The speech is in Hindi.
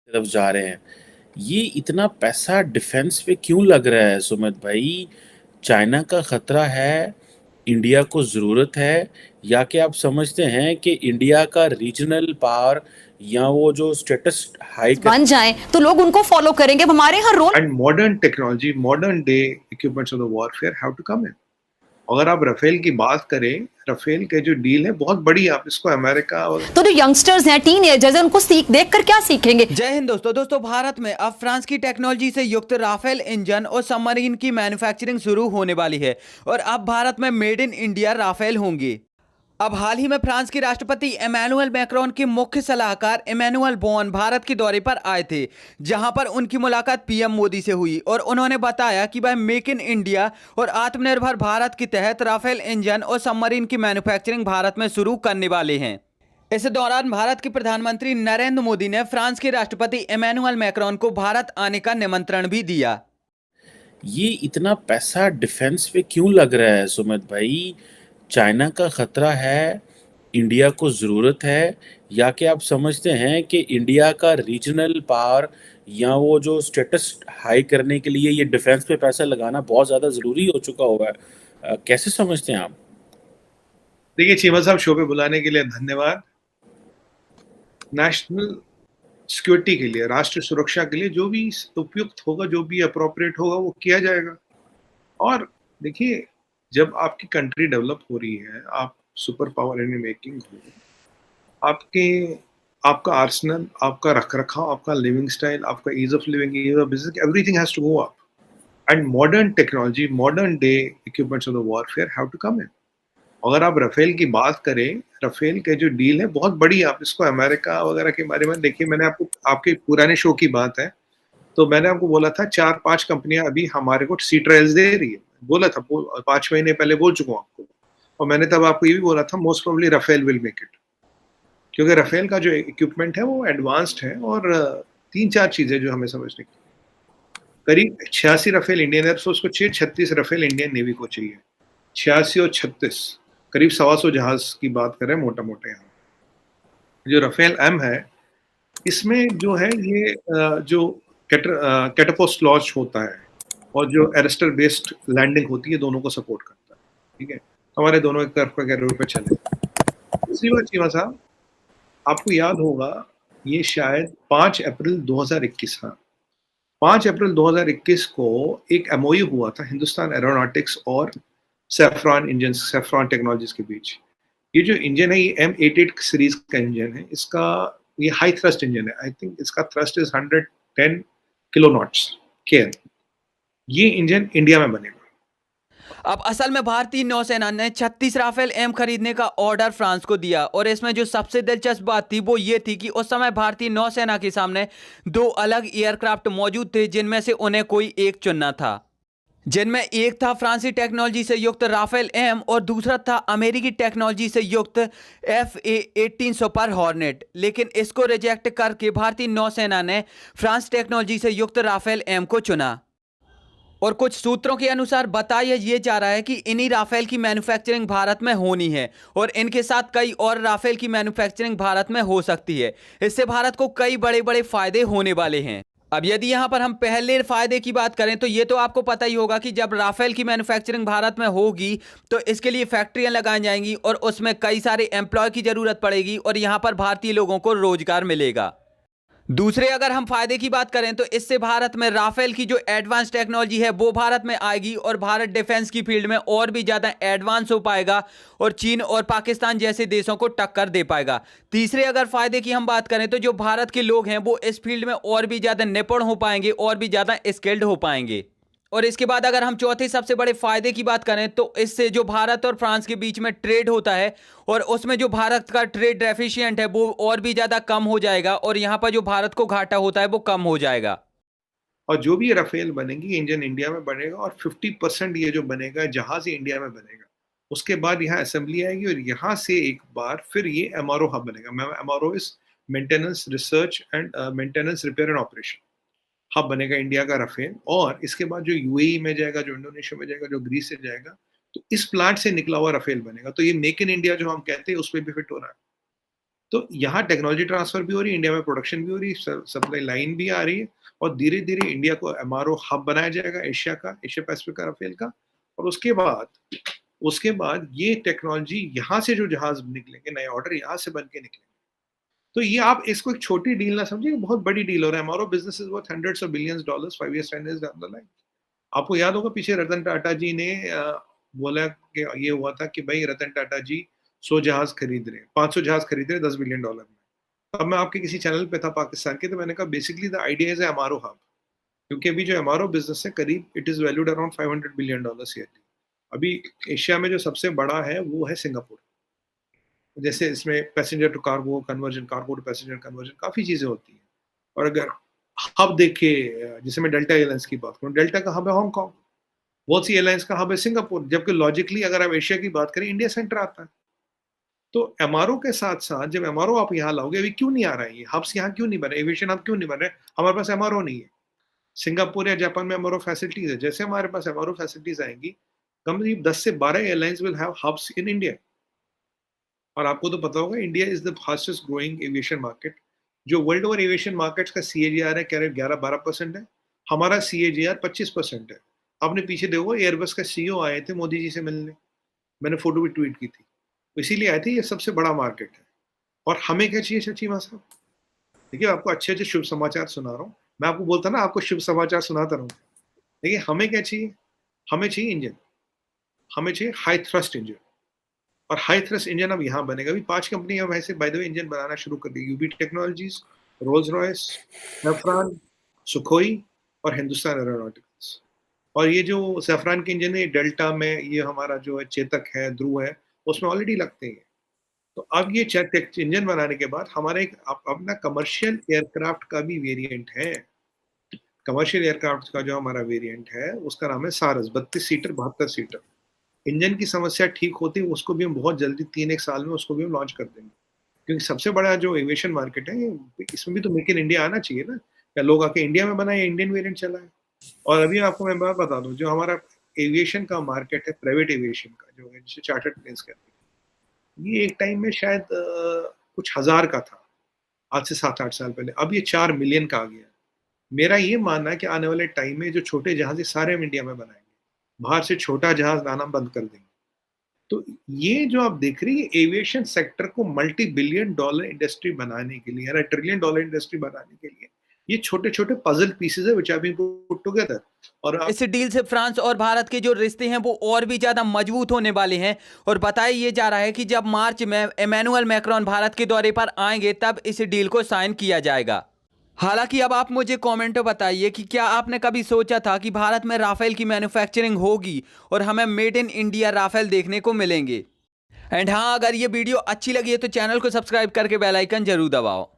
तरफ जा रहे हैं। ये इतना पैसा डिफेंस पे क्यों लग रहा है सुमित भाई? चाइना का खतरा है, इंडिया को ज़रूरत है, या कि आप समझते हैं कि इंडिया का रीजनल पावर या वो जो स्टेटस हाई कर बन जाएं तो लोग उनको फॉलो करेंगे। अब हमारे यहाँ role And modern technology, modern day equipments of the warfare have to come in. अगर आप राफेल की बात करें, राफेल के जो डील है बहुत बड़ी, आप इसको अमेरिका और तो जो यंगस्टर्स हैं, टीनेजर्स हैं, उनको देखकर क्या सीखेंगे? जय हिंद दोस्तों भारत में अब फ्रांस की टेक्नोलॉजी से युक्त राफेल इंजन और सबमरीन की मैन्युफैक्चरिंग शुरू होने वाली है और अब भारत में मेड इन इंडिया राफेल होंगे। अब हाल ही में फ्रांस के राष्ट्रपति इमैनुअल मैक्रोन के मुख्य सलाहकार इमैनुअल बोन भारत के दौरे पर आए थे, जहां पर उनकी मुलाकात पीएम मोदी से हुई और उन्होंने बताया कि वह मेक इन इंडिया और आत्मनिर्भर भारत के तहत राफेल इंजन और सबमरीन की मैन्युफैक्चरिंग भारत में शुरू करने वाले हैं। इस दौरान भारत के प्रधानमंत्री नरेंद्र मोदी ने फ्रांस के राष्ट्रपति इमैनुअल मैक्रोन को भारत आने का निमंत्रण भी दिया। ये इतना पैसा डिफेंस पे क्यों लग रहा है सुमित भाई? चाइना का खतरा है, इंडिया को ज़रूरत है, या कि आप समझते हैं कि इंडिया का रीजनल पावर या वो जो स्टेटस हाई करने के लिए ये डिफेंस पे पैसा लगाना बहुत ज़्यादा ज़रूरी हो चुका हुआ है? कैसे समझते हैं आप? देखिए चीमा साहब, शो पे बुलाने के लिए धन्यवाद। नेशनल सिक्योरिटी के लिए, राष्ट्र सुरक्षा के लिए जो भी उपयुक्त होगा, जो भी अप्रोप्रिएट होगा, वो किया जाएगा। और देखिए, जब आपकी कंट्री डेवलप हो रही है, आप सुपर पावर इन मेकिंग हो, आपके आपका आर्सेनल, आपका रखरखाव, आपका लिविंग स्टाइल, आपका ease of living, ease of business, everything has to go up. And modern technology, modern day equipments of the warfare have to come in. अगर आप राफेल की बात करें, राफेल के जो डील है बहुत बड़ी, आप इसको अमेरिका वगैरह के बारे में देखिए। मैंने आपको, आपके पुराने शो की बात है, तो मैंने आपको बोला था 4-5 कंपनियां अभी हमारे को सी ट्रायल्स दे रही है। बोला था 5 महीने पहले बोल चुका हूँ आपको। और मैंने तब आपको ये भी बोला था most probably Rafale will make it, क्योंकि राफेल का जो इक्विपमेंट है वो एडवांस्ड है। और 3-4 चीजें जो हमें समझने की, करीब 86 राफेल इंडियन एयरफोर्स को चाहिए, 36 राफेल इंडियन नेवी को चाहिए। 86 और 36, करीब 125 जहाज की बात करें मोटा मोटा। यहाँ जो राफेल एम है, इसमें जो है ये जो कैटापोस्ट लॉन्च होता है और जो एरेस्टर बेस्ड लैंडिंग होती है, दोनों को सपोर्ट करता है। ठीक है, हमारे दोनों एक तरफ का रोड पे चले। दूसरी बात चीमा साहब, आपको याद होगा, ये शायद 5 अप्रैल 2021, हाँ 5 अप्रैल 2021 को एक एमओयू हुआ था हिंदुस्तान एरोनॉटिक्स और सेफ्रॉन इंजन, सेफ्रॉन टेक्नोलॉजीज के बीच। ये जो इंजन है, ये M88 सीरीज का इंजन है। इसका ये हाई थ्रस्ट इंजन है। आई थिंक इसका थ्रस्ट इज 110 किलो नॉट्स केयर। ये इंजन इंडिया में बनेगा। अब असल में भारतीय नौसेना ने 36 राफेल एम खरीदने का ऑर्डर फ्रांस को दिया और इसमें जो सबसे दिलचस्प बात थी वो ये थी कि उस समय भारतीय नौसेना के सामने 2 अलग एयरक्राफ्ट मौजूद थे, जिनमें से उन्हें कोई एक चुनना था। जिनमें एक था फ्रांसीसी टेक्नोलॉजी से युक्त राफेल एम और दूसरा था अमेरिकी टेक्नोलॉजी से युक्त FA-18 सुपर हॉर्नेट। लेकिन इसको रिजेक्ट करके भारतीय नौसेना ने फ्रांस टेक्नोलॉजी से युक्त राफेल एम को चुना। और कुछ सूत्रों के अनुसार बताया ये जा रहा है कि इन्हीं राफेल की मैन्युफैक्चरिंग भारत में होनी है और इनके साथ कई और राफेल की मैन्युफैक्चरिंग भारत में हो सकती है। इससे भारत को कई बड़े बड़े फायदे होने वाले हैं। अब यदि यहां पर हम पहले फायदे की बात करें तो ये तो आपको पता ही होगा कि जब राफेल की मैन्युफैक्चरिंग भारत में होगी तो इसके लिए फैक्ट्रियां लगाई जाएंगी और उसमें कई सारे एम्प्लॉय की जरूरत पड़ेगी और यहां पर भारतीय लोगों को रोजगार मिलेगा। दूसरे अगर हम फायदे की बात करें तो इससे भारत में राफेल की जो एडवांस टेक्नोलॉजी है वो भारत में आएगी और भारत डिफेंस की फील्ड में और भी ज़्यादा एडवांस हो पाएगा और चीन और पाकिस्तान जैसे देशों को टक्कर दे पाएगा। तीसरे अगर फायदे की हम बात करें तो जो भारत के लोग हैं वो इस फील्ड में और भी ज़्यादा निपुण हो पाएंगे और भी ज़्यादा स्किल्ड हो पाएंगे। और इसके बाद अगर हम चौथे सबसे बड़े फायदे की बात करें तो इससे जो भारत और फ्रांस के बीच में ट्रेड होता है और उसमें जो भारत का ट्रेड डेफिशिएंट है वो और भी ज्यादा कम हो जाएगा और यहां पर जो भारत को घाटा होता है वो कम हो जाएगा। और जो भी राफेल बनेगी, इंजन इंडिया में बनेगा और 50% ये जो बनेगा जहाज ही इंडिया में बनेगा। उसके बाद यहाँ असेंबली आएगी और यहाँ से एक बार फिर ये MRO हब बनेगा। MRO is maintenance, research and maintenance, repair and operation hub बनेगा इंडिया का राफेल। और इसके बाद जो UAE में जाएगा, जो इंडोनेशिया में जाएगा, जो ग्रीस से जाएगा, तो इस प्लांट से निकला हुआ राफेल बनेगा। तो ये मेक इन इंडिया जो हम कहते हैं उस पर भी फिट हो रहा है। तो यहाँ टेक्नोलॉजी ट्रांसफर भी हो रही है, इंडिया में प्रोडक्शन भी हो रही है, सप्लाई लाइन भी आ रही है, और धीरे धीरे इंडिया को एमआरओ हब बनाया जाएगा एशिया का, एशिया पैसिफिक का, राफेल का। और उसके बाद ये टेक्नोलॉजी यहाँ से जो जहाज निकलेंगे, नए ऑर्डर यहाँ से बन के निकलेंगे। तो ये आप इसको एक छोटी डील ना समझिए, बहुत बड़ी डील हो रहा है। MRO business is worth $100 of billions 5 years 10 years down the line। आपको याद होगा पीछे रतन टाटा जी ने बोला कि ये हुआ था कि भाई रतन टाटा जी 100 जहाज खरीद रहे, 500 जहाज खरीद रहे $10 billion में। अब मैं आपके किसी चैनल पे था पाकिस्तान के, तो मैंने कहा basically the idea is MRO hub, क्योंकि अभी जो एमआरओ बिजनेस है करीब it is valued around $500 billion yearly. अभी एशिया में जो सबसे बड़ा है वो है सिंगापुर। जैसे इसमें passenger to cargo conversion, cargo to passenger conversion, काफ़ी चीज़ें होती हैं। और अगर हब देखे, जैसे मैं डेल्टा एयरलाइंस की बात करूँ, डेल्टा का हब है हांगकॉन्ग, बहुत सी एयरलाइंस का हब है सिंगापुर, जबकि लॉजिकली अगर आप एशिया की बात करें इंडिया सेंटर आता है। तो एमआरओ के साथ साथ जब एमआरओ आप यहाँ लाओगे, अभी क्यों नहीं आ रहा है ये हब्स, यहाँ क्यों नहीं बन रहे, एविएशन हब क्यों नहीं बन रहे? हमारे पास एमआरओ नहीं है। सिंगापुर या जापान में एमआरओ फैसिलिटीज है, जैसे हमारे पास एमआरओ फैसिलिटीज आएंगी, करीब 10 से 12 airlines will have hubs in India. और आपको तो पता होगा India is the fastest growing aviation market. जो वर्ल्ड ओवर एविएशन मार्केट्स का CAGR है करीब 11-12% है, हमारा CAGR 25% है। आपने पीछे देखो एयरबस का CEO आए थे मोदी जी से मिलने, मैंने फोटो भी ट्वीट की थी, इसीलिए आए थे, ये सबसे बड़ा मार्केट है। और हमें क्या चाहिए चीमा साहब? देखिए आपको अच्छे अच्छे शुभ समाचार सुना रहा हूँ, मैं आपको बोलता ना आपको शुभ समाचार सुनाता रहूँ। देखिए हमें क्या चाहिए, हमें चाहिए इंजन, हमें चाहिए हाई थ्रस्ट इंजन। और हाई थ्रस्ट इंजन अब यहाँ बनेगा। अभी 5 कंपनियां वैसे बाय द वे इंजन बनाना शुरू कर दी, UB Technologies, Rolls Royce, Safran, Sukhoi और हिंदुस्तान एरोनॉटिक्स। और ये जो सैफरान के इंजन है डेल्टा में, ये हमारा जो है चेतक है, ध्रुव है, उसमें ऑलरेडी लगते हैं। तो अब ये इंजन बनाने के बाद हमारा एक अपना कमर्शियल एयरक्राफ्ट का भी वेरिएंट है। कमर्शियल एयरक्राफ्ट का जो हमारा वेरिएंट है उसका नाम है सारस, 32 सीटर 72 सीटर। इंजन की समस्या ठीक होती है उसको भी हम बहुत जल्दी 3-1 साल में उसको भी हम लॉन्च कर देंगे, क्योंकि सबसे बड़ा जो एविएशन मार्केट है इसमें भी तो मेक इन इंडिया आना चाहिए ना, या लोग आके इंडिया में बनाए, इंडियन वेरिएंट चलाए। और अभी आपको मैं बात बता दूं, जो हमारा एविएशन का मार्केट है, प्राइवेट एविएशन का जो है, जिसे चार्टर्ड प्लेन्स कहते हैं, ये एक टाइम में शायद कुछ हजार का था, आज से 7-8 साल पहले। अब ये 4 मिलियन का आ गया। मेरा ये मानना है कि आने वाले टाइम में जो छोटे जहाज सारे हम इंडिया में बनाएंगे, बाहर से छोटा जहाज लाना बंद कर देंगे। तो ये जो आप देख रही है एविएशन सेक्टर को $multi-billion इंडस्ट्री बनाने के लिए, $1 ट्रिलियन इंडस्ट्री बनाने के लिए, ये छोटे छोटे पजल पीसेस है which are being put together. और इस डील से फ्रांस और भारत के जो रिश्ते हैं वो और भी ज्यादा मजबूत होने वाले हैं। और बताया ये जा रहा है कि जब मार्च में इमैनुअल मैक्रोन भारत के दौरे पर आएंगे तब इस डील को साइन किया जाएगा। हालांकि अब आप मुझे कमेंट में बताइए कि क्या आपने कभी सोचा था कि भारत में राफेल की मैन्युफैक्चरिंग होगी और हमें मेड इन इंडिया राफेल देखने को मिलेंगे। एंड हाँ, अगर ये वीडियो अच्छी लगी है तो चैनल को सब्सक्राइब करके बेल आइकन जरूर दबाओ।